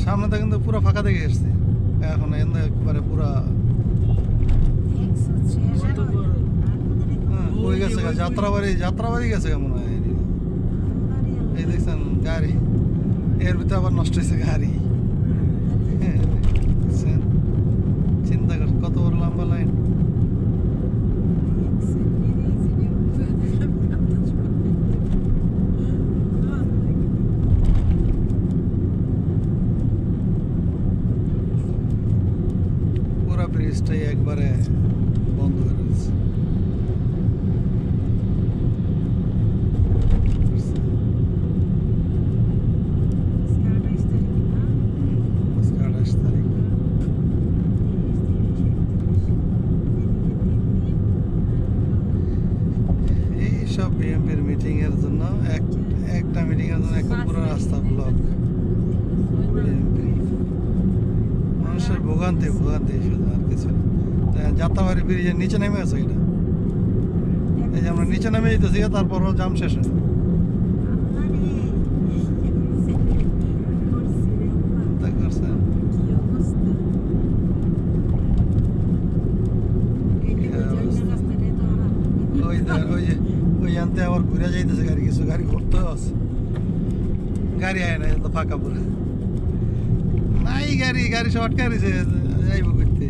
সামনে তো কিন্তু পুরো ফাঁকা দেখে এসছে এখন একবারে পুরা কই গেছে যাত্রাবাড়ি গেছে মনে হয় এই দেখছেন গাড়ি এর ভিতরে আবার নষ্ট হয়েছে গাড়ি চিন্তা কর কত বড় লম্বা লাইন পুরা ব্রিজটাই একবারে বন্ধ হয়ে রয়েছে সব বিএমপির মিটিং এর জন্য একটা মিটিং এর জন্য একটা পুরো রাস্তা ব্লক মানুষের ভোগান্তি শুধু আর কিছু না যাত্রাবাড়ি ব্রিজের নিচে নেমে আছে এটা এই যে আমরা নিচে নেমে যেতেছি তারপরও জাম শেষ হয় ওই আনতে আবার ঘুরে যাইতেছে গাড়ি কিছু গাড়ি ঘুরতেও আছে গাড়ি আয় না তো ফাঁকা পুরো নাই গাড়ি সব আটকা রয়েছে যাইব করতে